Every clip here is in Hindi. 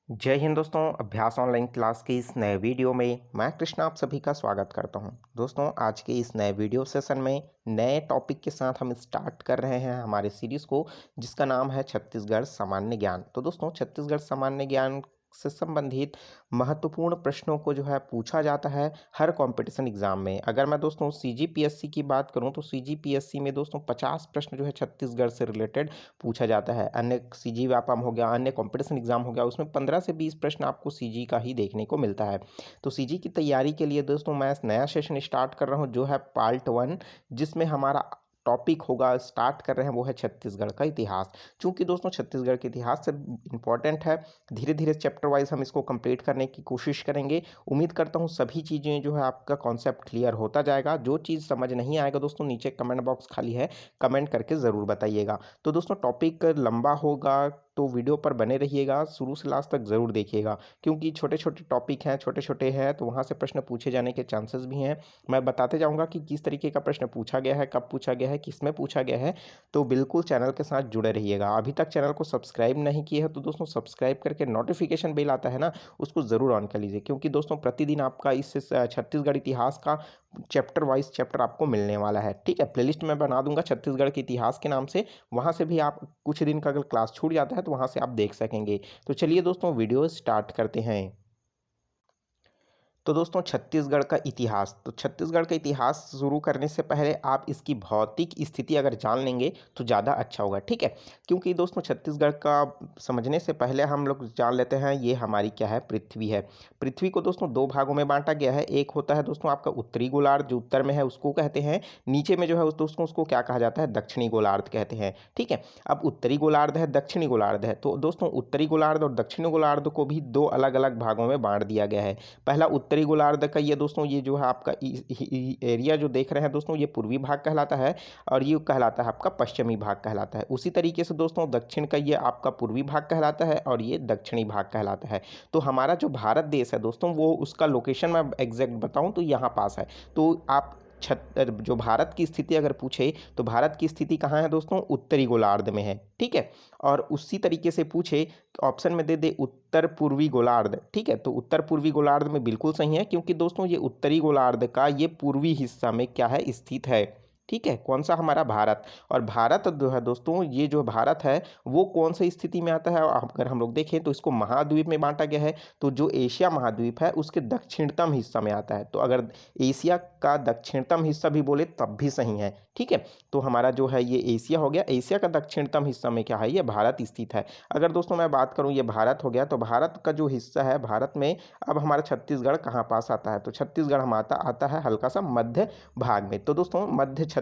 जय हिंद दोस्तों। अभ्यास ऑनलाइन क्लास के इस नए वीडियो में मैं कृष्णा आप सभी का स्वागत करता हूं। दोस्तों आज के इस नए वीडियो सेशन में नए टॉपिक के साथ हम स्टार्ट कर रहे हैं हमारे सीरीज को, जिसका नाम है छत्तीसगढ़ सामान्य ज्ञान। तो दोस्तों छत्तीसगढ़ सामान्य ज्ञान से संबंधित महत्वपूर्ण प्रश्नों को जो है पूछा जाता है हर कंपटीशन एग्जाम में। अगर मैं दोस्तों सीजीपीएससी की बात करूं तो सीजीपीएससी में दोस्तों 50 प्रश्न जो है छत्तीसगढ़ से रिलेटेड पूछा जाता है। अन्य सीजी व्यापम हो गया, अन्य कंपटीशन एग्जाम हो गया, उसमें 15 से 20 प्रश्न आपको सीजी का ही देखने को मिलता है। तो सीजी की तैयारी के लिए दोस्तों मैं नया सेशन स्टार्ट कर रहा हूं जो है पार्ट 1, जिसमें हमारा टॉपिक होगा, स्टार्ट कर रहे हैं, वो है छत्तीसगढ़ का इतिहास। चूंकि दोस्तों छत्तीसगढ़ के इतिहास से इंपॉर्टेंट है, धीरे धीरे चैप्टर वाइज हम इसको कंप्लीट करने की कोशिश करेंगे। उम्मीद करता हूँ सभी चीज़ें जो है आपका कॉन्सेप्ट क्लियर होता जाएगा। जो चीज़ समझ नहीं आएगा दोस्तों नीचे कमेंट बॉक्स खाली है, कमेंट करके ज़रूर बताइएगा। तो दोस्तों टॉपिक लंबा होगा तो वीडियो पर बने रहिएगा, शुरू से लास्ट तक ज़रूर देखिएगा, क्योंकि छोटे छोटे टॉपिक हैं, छोटे छोटे हैं, तो वहाँ से प्रश्न पूछे जाने के चांसेस भी हैं। मैं बताते जाऊँगा कि किस तरीके का प्रश्न पूछा गया है, कब पूछा गया है, किस में पूछा गया है। तो बिल्कुल चैनल के साथ जुड़े रहिएगा। अभी तक चैनल को सब्सक्राइब नहीं किए हैं तो दोस्तों सब्सक्राइब करके नोटिफिकेशन बेल आता है ना, उसको ज़रूर ऑन कर लीजिए, क्योंकि दोस्तों प्रतिदिन आपका इस छत्तीसगढ़ इतिहास का चैप्टर वाइज चैप्टर आपको मिलने वाला है। ठीक है, प्लेलिस्ट मैं बना दूंगा छत्तीसगढ़ के इतिहास के नाम से, वहां से भी आप कुछ दिन का अगर क्लास छूट जाता है तो वहां से आप देख सकेंगे। तो चलिए दोस्तों वीडियो स्टार्ट करते हैं। तो दोस्तों छत्तीसगढ़ का इतिहास, तो छत्तीसगढ़ का इतिहास शुरू करने से पहले आप इसकी भौतिक स्थिति अगर जान लेंगे तो ज़्यादा अच्छा होगा। ठीक है, क्योंकि दोस्तों छत्तीसगढ़ का समझने से पहले हम लोग जान लेते हैं ये हमारी क्या है, पृथ्वी है। पृथ्वी को दोस्तों दो भागों में बांटा गया है। एक होता है दोस्तों आपका उत्तरी गोलार्ध, जो उत्तर में है उसको कहते हैं। नीचे में जो है दोस्तों उसको क्या कहा जाता है, दक्षिणी गोलार्ध कहते हैं। ठीक है, अब उत्तरी गोलार्ध है, दक्षिणी गोलार्ध है, तो दोस्तों उत्तरी गोलार्ध और दक्षिणी गोलार्ध को भी दो अलग अलग भागों में बांट दिया गया है। पहला उत्तरी गोलार्ध का ये दोस्तों, ये जो है आपका एरिया जो देख रहे हैं दोस्तों, ये पूर्वी भाग कहलाता है, और ये कहलाता है आपका पश्चिमी भाग कहलाता है। उसी तरीके से दोस्तों दक्षिण का ये आपका पूर्वी भाग कहलाता है और ये दक्षिणी भाग कहलाता है। तो हमारा जो भारत देश है दोस्तों, वो उसका लोकेशन मैं एग्जैक्ट बताऊं तो यहाँ पास है। तो आप जो भारत की स्थिति अगर पूछे तो भारत की स्थिति कहाँ है दोस्तों, उत्तरी गोलार्ध में है। ठीक है, और उसी तरीके से पूछे ऑप्शन में दे दे उत्तर पूर्वी गोलार्ध। ठीक है, तो उत्तर पूर्वी गोलार्ध में बिल्कुल सही है, क्योंकि दोस्तों ये उत्तरी गोलार्ध का ये पूर्वी हिस्सा में क्या है, स्थित है। ठीक है, कौन सा, हमारा भारत। और भारत जो है दोस्तों, ये जो भारत है वो कौन सी स्थिति में आता है, अगर हम लोग देखें तो इसको महाद्वीप में बांटा गया है। तो जो एशिया महाद्वीप है उसके दक्षिणतम हिस्सा में आता है। तो अगर एशिया का दक्षिणतम हिस्सा भी बोले तब भी सही है। ठीक है, तो हमारा जो है ये एशिया हो गया। एशिया का दक्षिणतम हिस्सा में क्या है, ये भारत स्थित है। अगर दोस्तों मैं बात करूं ये भारत हो गया, तो भारत का जो हिस्सा है भारत में, अब हमारा छत्तीसगढ़ कहाँ पास आता है, तो छत्तीसगढ़ हम आता है हल्का सा मध्य भाग में। तो दोस्तों मध्य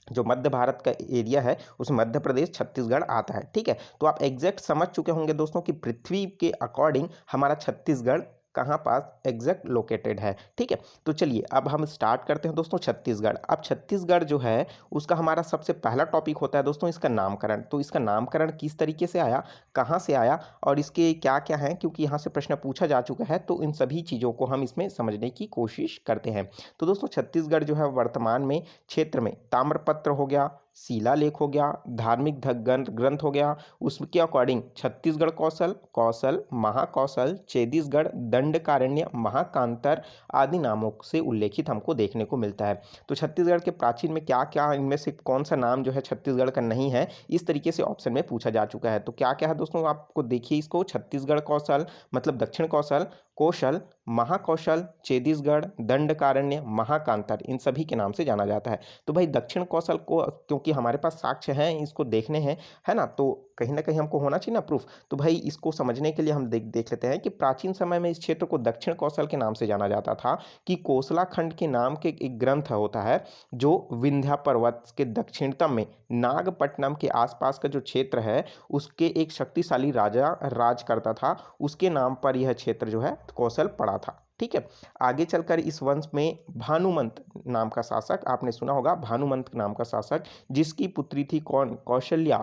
जो मध्य भारत का एरिया है उस मध्य प्रदेश छत्तीसगढ़ आता है। ठीक है, तो आप एग्जैक्ट समझ चुके होंगे दोस्तों कि पृथ्वी के अकॉर्डिंग हमारा छत्तीसगढ़ कहाँ पास एग्जैक्ट लोकेटेड है। ठीक है, तो चलिए अब हम स्टार्ट करते हैं दोस्तों छत्तीसगढ़। अब छत्तीसगढ़ जो है उसका हमारा सबसे पहला टॉपिक होता है दोस्तों इसका नामकरण। तो इसका नामकरण किस तरीके से आया, कहाँ से आया, और इसके क्या क्या हैं, क्योंकि यहाँ से प्रश्न पूछा जा चुका है, तो इन सभी चीज़ों को हम इसमें समझने की कोशिश करते हैं। तो दोस्तों छत्तीसगढ़ जो है वर्तमान में क्षेत्र में ताम्रपत्र हो गया, शिलालेख हो गया, धार्मिक ग्रंथ हो गया, उसके अकॉर्डिंग छत्तीसगढ़ कौशल, कौशल, महाकौशल, छत्तीसगढ़ दंडकारण्य, महाकांतर आदि नामों से उल्लेखित हमको देखने को मिलता है। तो छत्तीसगढ़ के प्राचीन में क्या क्या, इनमें से कौन सा नाम जो है छत्तीसगढ़ का नहीं है, इस तरीके से ऑप्शन में पूछा जा चुका है। तो क्या क्या है दोस्तों, आपको देखिए इसको, छत्तीसगढ़ कौशल मतलब दक्षिण कौशल, कौशल, महाकौशल, छत्तीसगढ़ दंडकारण्य, महाकांतर, इन सभी के नाम से जाना जाता है। तो भाई दक्षिण कौशल को, क्योंकि हमारे पास साक्ष्य हैं, इसको देखने हैं, है ना, तो कहीं ना कहीं हमको होना चाहिए ना प्रूफ। तो भाई इसको समझने के लिए हम देख लेते हैं कि प्राचीन समय में इस क्षेत्र को दक्षिण कौशल के नाम से जाना जाता था। कि कोसला खंड के नाम के एक ग्रंथ होता है जो विंध्या पर्वत के दक्षिणतम में नागपट्टनम के आसपास का जो क्षेत्र है उसके एक शक्तिशाली राजा राज करता था, उसके नाम पर यह क्षेत्र जो है कौशल पड़ा था। ठीक है, आगे चलकर इस वंश में भानुमंत नाम का शासक, आपने सुना होगा भानुमंत नाम का शासक, जिसकी पुत्री थी कौन, कौशल्या,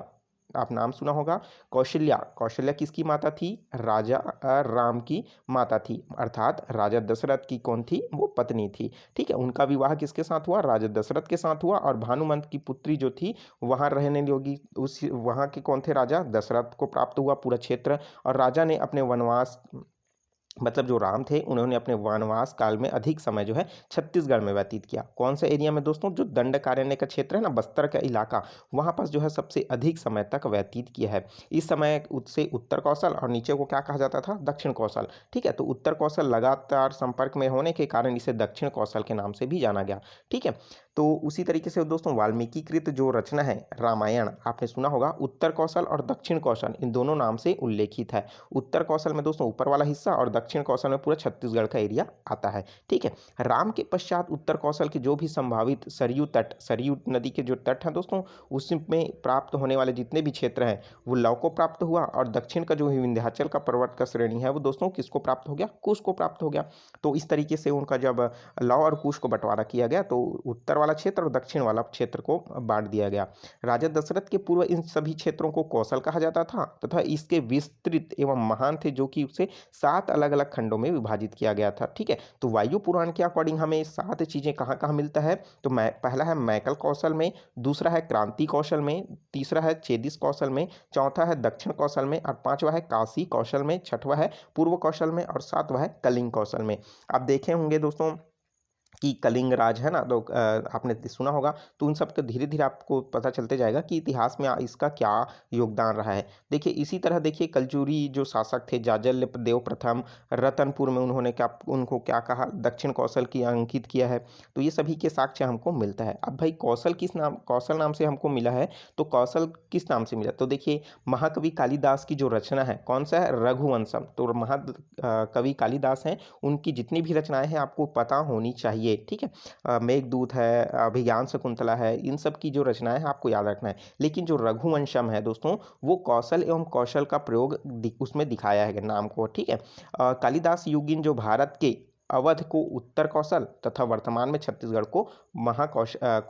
आप नाम सुना होगा कौशल्या। कौशल्या किसकी माता थी? राजा राम की माता थी, अर्थात राजा दशरथ की कौन थी? वो पत्नी थी। ठीक है, उनका विवाह किसके साथ हुआ? राजा दशरथ के साथ हुआ। और भानुमंत की पुत्री जो थी वहाँ रहने योगी, उस वहाँ के कौन थे? राजा दशरथ को प्राप्त हुआ पूरा क्षेत्र। और राजा ने अपने वनवास, मतलब जो राम थे उन्होंने अपने वनवास काल में अधिक समय जो है छत्तीसगढ़ में व्यतीत किया। कौन से एरिया में दोस्तों? जो दंडकारण्य का क्षेत्र है ना, बस्तर का इलाका, वहाँ पर जो है सबसे अधिक समय तक व्यतीत किया है। इस समय उससे उत्तर कौशल और नीचे को क्या कहा जाता था? दक्षिण कौशल। ठीक है, तो उत्तर कौशल लगातार संपर्क में होने के कारण इसे दक्षिण कौशल के नाम से भी जाना गया। ठीक है, तो उसी तरीके से दोस्तों वाल्मीकि कृत जो रचना है रामायण, आपने सुना होगा उत्तर कौशल और दक्षिण कौशल इन दोनों नाम से उल्लेखित है। उत्तर कौशल में दोस्तों ऊपर वाला हिस्सा और दक्षिण कौशल में पूरा छत्तीसगढ़ का एरिया आता है। ठीक है, राम के पश्चात उत्तर कौशल के जो भी संभावित सरयू तट, सरयू नदी के जो तट हैं दोस्तों, उसमें प्राप्त होने वाले जितने भी क्षेत्र हैं वो लव को प्राप्त हुआ। और दक्षिण का जो विंध्याचल का पर्वत का श्रेणी है वो दोस्तों किसको प्राप्त हो गया? कुश को प्राप्त हो गया। तो इस तरीके से उनका जब लव और कुश को बंटवारा किया गया तो उत्तर वाला क्षेत्र और दक्षिण वाला क्षेत्र को बांट दिया गया। राजा दशरथ के पूर्व इन सभी क्षेत्रों को कौशल कहा जाता था तथा इसके विस्तृत एवं महान थे, जो कि उसे 7 अलग अलग खंडों में विभाजित किया गया था। ठीक है, तो वायु पुराण के अकॉर्डिंग हमें 7 चीजें कहाँ कहाँ मिलता है? तो पहला है मैकल कौशल में, दूसरा है क्रांति कौशल में, तीसरा है चेदिस कौशल में, चौथा है दक्षिण कौशल में, और पांचवा है काशी कौशल में, छठवा है पूर्व कौशल में, और सातवा है कलिंग कौशल में। आप देखे होंगे दोस्तों कि कलिंग राज है ना, तो आपने सुना होगा। तो उन सब का धीरे धीरे आपको पता चलते जाएगा कि इतिहास में इसका क्या योगदान रहा है। देखिए इसी तरह देखिए कलचुरी जो शासक थे जाजल्य देव प्रथम, रतनपुर में उन्होंने क्या, उनको क्या कहा? दक्षिण कौशल की अंकित किया है। तो ये सभी के साक्ष्य हमको मिलता है। अब भाई कौशल किस नाम, कौशल नाम से हमको मिला है, तो कौशल किस नाम से मिला? तो देखिए महाकवि कालिदास की जो रचना है कौन सा है? रघुवंशम। तो महाकवि कालिदास हैं, उनकी जितनी भी रचनाएं हैं आपको पता होनी चाहिए। ठीक है, मेघदूत है, अभिज्ञान शकुंतला है, इन सब की जो रचनाएं हैं आपको याद रखना है। लेकिन जो रघुवंशम है दोस्तों वो कौशल एवं कौशल का प्रयोग उसमें दिखाया है नाम को। ठीक है, कालिदास युगीन जो भारत के अवध को उत्तर कौशल तथा वर्तमान में छत्तीसगढ़ को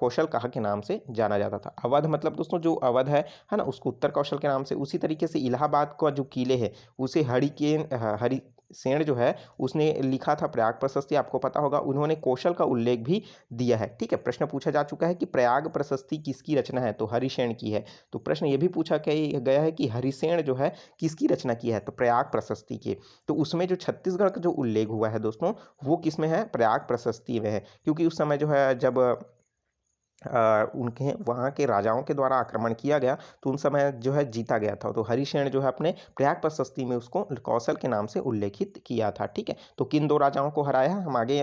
कौशल कहा के नाम से जाना जाता था। अवध मतलब दोस्तों जो अवध है ना, उसको उत्तर कौशल के नाम से। उसी तरीके से इलाहाबाद का जो किले है उसे हरि सेन जो है उसने लिखा था प्रयाग प्रशस्ति, आपको पता होगा। उन्होंने कौशल का उल्लेख भी दिया है। ठीक है, प्रश्न पूछा जा चुका है कि प्रयाग प्रशस्ति किसकी रचना है? तो हरिसेन की है। तो प्रश्न ये भी पूछा गया है कि हरिसेन जो है किसकी रचना की है? तो प्रयाग प्रशस्ति की। तो उसमें जो छत्तीसगढ़ का जो उल्लेख हुआ है दोस्तों वो किस में है? प्रयाग प्रशस्ति में है। क्योंकि उस समय जो है जब उनके वहाँ के राजाओं के द्वारा आक्रमण किया गया तो उन समय जो है जीता गया था। तो हरिसेन जो है अपने प्रयाग प्रशस्ति में उसको कौशल के नाम से उल्लेखित किया था। ठीक है, तो किन 2 राजाओं को हराया है हम आगे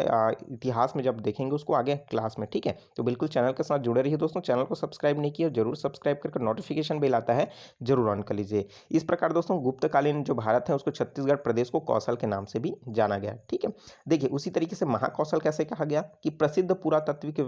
इतिहास में जब देखेंगे उसको आगे क्लास में। ठीक है, तो बिल्कुल चैनल के साथ जुड़े रहिए दोस्तों। चैनल को सब्सक्राइब नहीं किया जरूर सब्सक्राइब करके नोटिफिकेशन बेल आता है जरूर ऑन कर लीजिए। इस प्रकार दोस्तों गुप्तकालीन जो भारत है उसको छत्तीसगढ़ प्रदेश को कौशल के नाम से भी जाना गया। ठीक है, देखिए उसी तरीके से महाकौशल कैसे कहा गया कि प्रसिद्ध पुरातत्विक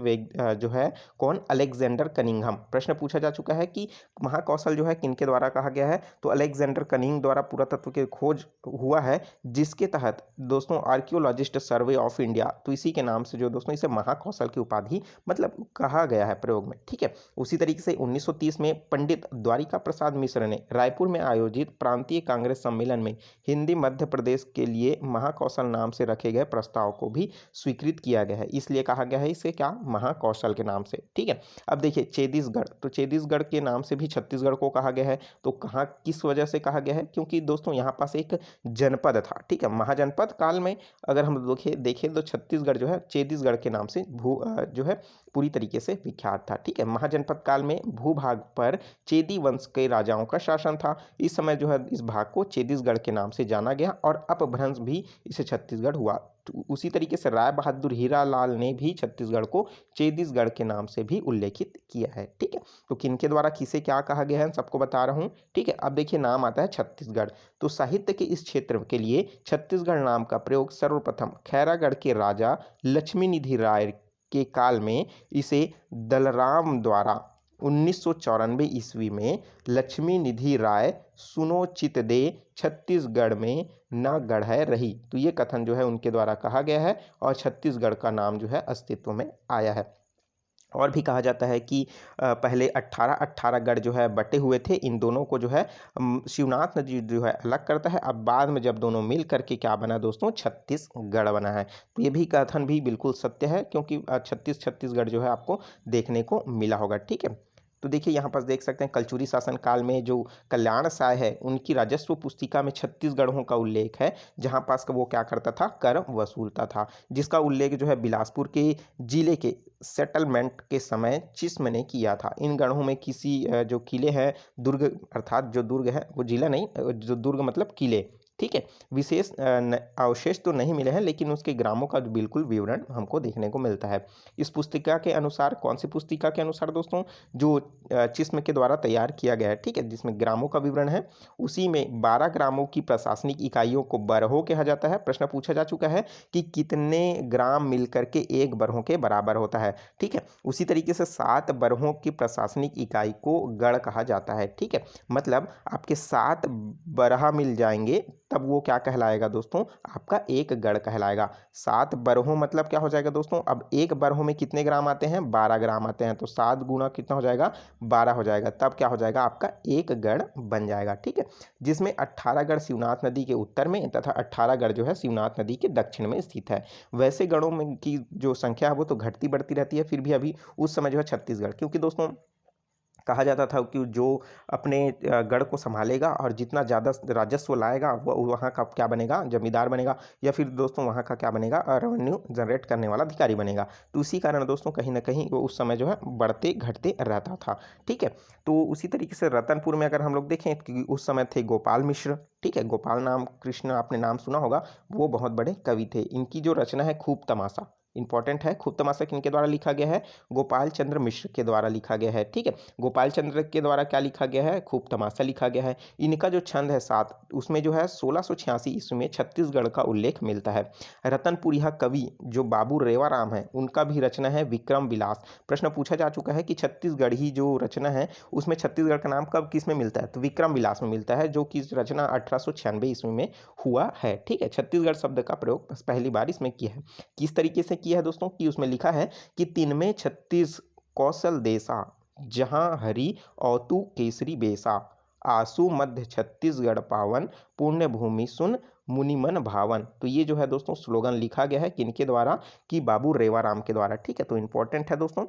जो है कौन? Alexander Cunningham. प्रश्न पूछा जा चुका है कि महाकौशल जो है किनके द्वारा कहा गया है? तो अलेक्जेंडर कनिंग द्वारा पुरातत्व की खोज हुआ है, जिसके तहत दोस्तों आर्कियोलॉजिस्ट सर्वे ऑफ इंडिया, तो इसी के नाम से जो दोस्तों इसे महाकौशल की उपाधि मतलब कहा गया है प्रयोग में। ठीक है, उसी तरीके से 1930 में पंडित द्वारिका प्रसाद मिश्र ने रायपुर में आयोजित प्रांतीय कांग्रेस सम्मेलन में हिंदी मध्य प्रदेश के लिए महाकौशल नाम से रखे गए प्रस्ताव को भी स्वीकृत किया गया है, इसलिए कहा गया है इसे क्या? महाकौशल के नाम से। ठीक है, अब देखिए चेदिसगढ़, तो चेदिसगढ़ के नाम से भी छत्तीसगढ़ को कहा गया है। तो कहाँ किस वजह से कहा गया है? क्योंकि दोस्तों यहाँ पास एक जनपद था। ठीक है, महाजनपद काल में अगर हम देखें तो छत्तीसगढ़ जो है चेदिसगढ़ के नाम से जो है पूरी तरीके से विख्यात था। ठीक है, महाजनपद काल में भूभाग पर चेदी वंश के राजाओं का शासन था। इस समय जो है इस भाग को चेदिसगढ़ के नाम से जाना गया और अपभ्रंश भी इसे छत्तीसगढ़ हुआ। तो उसी तरीके से राय बहादुर हीरालाल ने भी छत्तीसगढ़ को चेदिसगढ़ के नाम से भी उल्लेखित किया है। ठीक है, तो किनके द्वारा किसे क्या कहा गया है सबको बता रहा हूं। ठीक है, अब देखिए नाम आता है छत्तीसगढ़। तो साहित्य के इस क्षेत्र के लिए छत्तीसगढ़ नाम का प्रयोग सर्वप्रथम खैरागढ़ के राजा लक्ष्मी निधि राय के काल में इसे दलराम द्वारा 1994 ईस्वी में लक्ष्मी निधि राय सुनो चित दे छत्तीसगढ़ में न गढ़ रही। तो ये कथन जो है उनके द्वारा कहा गया है और छत्तीसगढ़ का नाम जो है अस्तित्व में आया है। और भी कहा जाता है कि पहले 18 गढ़ जो है बटे हुए थे। इन दोनों को जो है शिवनाथ नदी जो है अलग करता है। अब बाद में जब दोनों मिल करके क्या बना दोस्तों, छत्तीसगढ़ बना है। तो ये भी कथन भी बिल्कुल सत्य है, क्योंकि छत्तीसगढ़ जो है आपको देखने को मिला होगा। ठीक है, तो देखिए यहाँ पर देख सकते हैं कलचुरी शासन काल में जो कल्याण साय है उनकी राजस्व पुस्तिका में छत्तीसगढ़ों का उल्लेख है, जहाँ पास का वो क्या करता था, कर वसूलता था, जिसका उल्लेख जो है बिलासपुर के जिले के सेटलमेंट के समय चिस्म ने किया था। इन गढ़ों में किसी जो किले हैं, दुर्ग अर्थात जो दुर्ग है वो जिला नहीं, जो दुर्ग मतलब किले, ठीक है, विशेष अवशेष तो नहीं मिले हैं, लेकिन उसके ग्रामों का बिल्कुल विवरण हमको देखने को मिलता है। इस पुस्तिका के अनुसार, कौन सी पुस्तिका के अनुसार दोस्तों, जो चिस्म के द्वारा तैयार किया गया है, ठीक है, जिसमें ग्रामों का विवरण है, उसी में 12 ग्रामों की प्रशासनिक इकाइयों को बरहों कहा जाता है। प्रश्न पूछा जा चुका है कि कितने ग्राम मिलकर के एक बरहों के बराबर होता है, ठीक है। उसी तरीके से 7 बरहों की प्रशासनिक इकाई को गढ़ कहा जाता है, ठीक है। मतलब आपके 7 बरहा मिल जाएंगे तब वो क्या कहलाएगा दोस्तों, आपका एक गढ़ कहलाएगा। 7 बरहों मतलब क्या हो जाएगा दोस्तों, अब एक बरहों में कितने ग्राम आते हैं, 12 ग्राम आते हैं, तो 7 गुना कितना हो जाएगा, 12 हो जाएगा, तब क्या हो जाएगा, आपका एक गढ़ बन जाएगा, ठीक है। जिसमें 18 गढ़ शिवनाथ नदी के उत्तर में तथा 18 गढ़ जो है शिवनाथ नदी के दक्षिण में स्थित है। वैसे गढ़ों में की जो संख्या है वो तो घटती बढ़ती रहती है, फिर भी अभी उस समय जो है छत्तीसगढ़, क्योंकि दोस्तों कहा जाता था कि जो अपने गढ़ को संभालेगा और जितना ज़्यादा राजस्व लाएगा वो वहाँ का क्या बनेगा, जमींदार बनेगा, या फिर दोस्तों वहाँ का क्या बनेगा, रेवेन्यू जनरेट करने वाला अधिकारी बनेगा। तो इसी कारण दोस्तों कहीं ना कहीं वो उस समय जो है बढ़ते घटते रहता था, ठीक है। तो उसी तरीके से रतनपुर में अगर हम लोग देखें कि उस समय थे गोपाल मिश्र, ठीक है, गोपाल नाम कृष्ण आपने नाम सुना होगा, वो बहुत बड़े कवि थे। इनकी जो रचना है खूब तमाशा, इंपॉर्टेंट है, खूब तमाशा किनके द्वारा लिखा गया है, गोपाल चंद्र मिश्र के द्वारा लिखा गया है, ठीक है। गोपाल चंद्र के द्वारा क्या लिखा गया है, खूब तमाशा लिखा गया है। इनका जो छंद है 7, उसमें जो है 1686 ईस्वी में छत्तीसगढ़ का उल्लेख मिलता है। रतनपुरिया कवि जो बाबू रेवाराम है, उनका भी रचना है विक्रम विलास। प्रश्न पूछा जा चुका है कि छत्तीसगढ़ी जो रचना है उसमें छत्तीसगढ़ का नाम कब किस में मिलता है, तो विक्रम विलास में मिलता है, जो कि रचना 1896 ईस्वी में हुआ है, ठीक है। छत्तीसगढ़ शब्द का प्रयोग पहली बार इसमें किया है। किस तरीके से किया है दोस्तों, कि उसमें लिखा है कि तिनमें छत्तीस कौशल देसा, जहां हरि औतु केसरी बेसा, आसु मध्य छत्तीसगढ़ पावन, पुण्य भूमि सुन मुनिमन भावन। तो ये जो है दोस्तों स्लोगन लिखा गया है किनके द्वारा, कि बाबू रेवाराम के द्वारा, ठीक है। तो इंपॉर्टेंट है दोस्तों,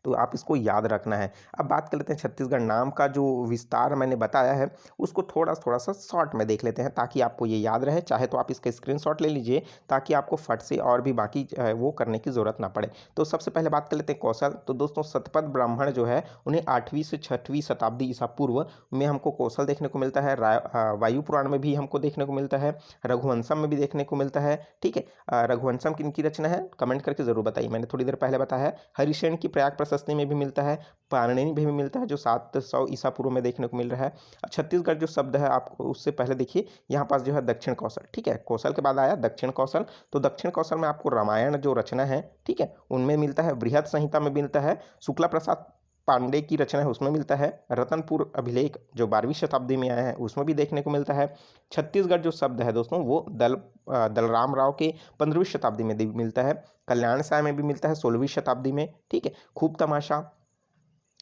तो आप इसको याद रखना है। अब बात कर लेते हैं छत्तीसगढ़ नाम का जो विस्तार मैंने बताया है उसको थोड़ा थोड़ा सा शॉर्ट में देख लेते हैं, ताकि आपको ये याद रहे। चाहे तो आप इसका स्क्रीनशॉट ले लीजिए, ताकि आपको फट से और भी बाकी वो करने की ज़रूरत ना पड़े। तो सबसे पहले बात कर लेते हैं कौशल। तो दोस्तों सतपथ ब्राह्मण जो है उन्हें 8वीं से 6वीं शताब्दी ईसा पूर्व में हमको कौशल देखने को मिलता है। वायु पुराण में भी हमको देखने को मिलता है, रघुवंशम में भी देखने को मिलता है, ठीक है। रघुवंशम किनकी रचना है, कमेंट करके जरूर बताइए, मैंने थोड़ी देर पहले बताया है। हरिशेन की प्रयाग प्रशस्ति में भी मिलता है, पाणिनि में भी मिलता है, जो 700 ईसा पूर्व में देखने को मिल रहा है। छत्तीसगढ़ जो शब्द है आपको उससे पहले देखिए यहाँ पास जो है दक्षिण कौशल, ठीक है, कौशल के बाद आया दक्षिण कौशल। तो दक्षिण कौशल में आपको रामायण जो रचना है, ठीक है, उनमें मिलता है, बृहद संहिता में मिलता है, शुक्ला प्रसाद पांडे की रचना है उसमें मिलता है, रतनपुर अभिलेख जो 12वीं शताब्दी में आया है उसमें भी देखने को मिलता है। छत्तीसगढ़ जो शब्द है दोस्तों वो दलराम राव के 15वीं शताब्दी में भी मिलता है, कल्याण साय में भी मिलता है 16वीं शताब्दी में, ठीक है। खूब तमाशा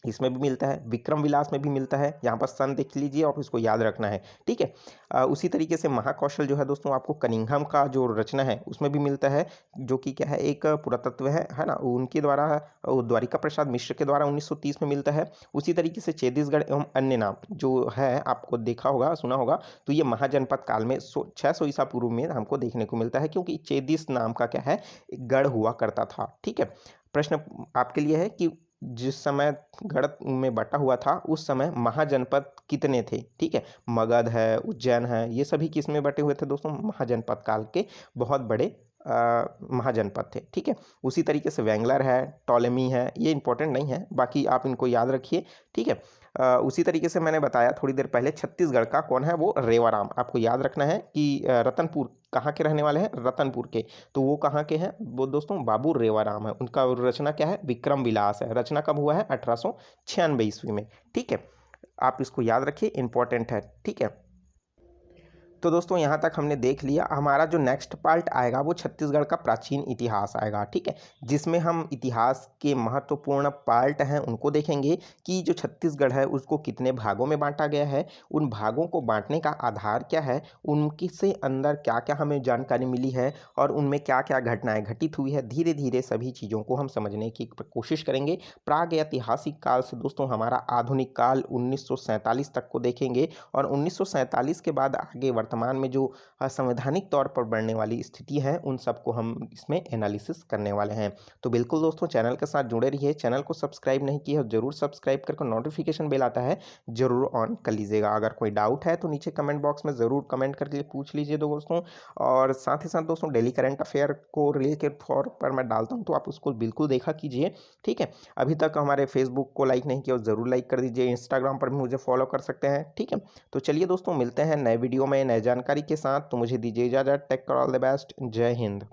इसमें भी मिलता है, विक्रम विलास में भी मिलता है, यहाँ पर सन देख लीजिए और इसको याद रखना है, ठीक है। उसी तरीके से महाकौशल जो है दोस्तों आपको कनिंघम का जो रचना है उसमें भी मिलता है, जो कि क्या है एक पुरातत्व है ना, उनके द्वारा द्वारिका प्रसाद मिश्र के द्वारा 1930 में मिलता है। उसी तरीके से छत्तीसगढ़ एवं अन्य नाम जो है आपको देखा होगा सुना होगा, तो ये महाजनपद काल में 600 ईसा पूर्व में हमको देखने को मिलता है, क्योंकि चेदिस नाम का क्या है गढ़ हुआ करता था, ठीक है। प्रश्न आपके लिए है कि जिस समय गढ़ में बटा हुआ था उस समय महाजनपद कितने थे, ठीक है। मगध है, उज्जैन है, ये सभी किस में बटे हुए थे दोस्तों, महाजनपद काल के बहुत बड़े महाजनपद थे, ठीक है। उसी तरीके से वेंगलर है, टॉलेमी है, ये इंपॉर्टेंट नहीं है, बाकी आप इनको याद रखिए, ठीक है। उसी तरीके से मैंने बताया थोड़ी देर पहले छत्तीसगढ़ का कौन है, वो रेवाराम। आपको याद रखना है कि रतनपुर कहाँ के रहने वाले हैं, रतनपुर के, तो वो कहाँ के हैं, वो दोस्तों बाबू रेवाराम है। उनका रचना क्या है, विक्रम विलास है। रचना कब हुआ है, 1896 ईस्वी में, ठीक है। आप इसको याद रखिए, इंपॉर्टेंट है, ठीक है। तो दोस्तों यहाँ तक हमने देख लिया। हमारा जो नेक्स्ट पार्ट आएगा वो छत्तीसगढ़ का प्राचीन इतिहास आएगा, ठीक है, जिसमें हम इतिहास के महत्वपूर्ण पार्ट हैं उनको देखेंगे कि जो छत्तीसगढ़ है उसको कितने भागों में बांटा गया है, उन भागों को बांटने का आधार क्या है, उनकी से अंदर क्या क्या हमें जानकारी मिली है और उनमें क्या क्या घटनाएं घटित हुई है। धीरे धीरे सभी चीज़ों को हम समझने की कोशिश करेंगे। प्राग ऐतिहासिक काल से दोस्तों हमारा आधुनिक काल 1947 तक को देखेंगे और 1947 के बाद आगे वर्तमान में जो संवैधानिक तौर पर बढ़ने वाली स्थिति है उन सबको हम इसमें एनालिसिस करने वाले हैं। तो बिल्कुल दोस्तों चैनल के साथ जुड़े रहिए। चैनल को सब्सक्राइब नहीं किया जरूर सब्सक्राइब करके नोटिफिकेशन बेल आता है जरूर ऑन कर लीजिएगा। अगर कोई डाउट है तो नीचे कमेंट बॉक्स में ज़रूर कमेंट करके पूछ लीजिए दोस्तों। और साथ ही साथ दोस्तों डेली करंट अफेयर को रील के फॉर पर मैं डालता हूँ तो आप उसको बिल्कुल देखा कीजिए, ठीक है। अभी तक हमारे फेसबुक को लाइक नहीं किया ज़रूर लाइक कर दीजिए। इंस्टाग्राम पर भी मुझे फॉलो कर सकते हैं, ठीक है। तो चलिए दोस्तों मिलते हैं नए वीडियो में नए जानकारी के साथ। तो मुझे दीजिए इजाज़त। Take care, all the best, जय हिंद।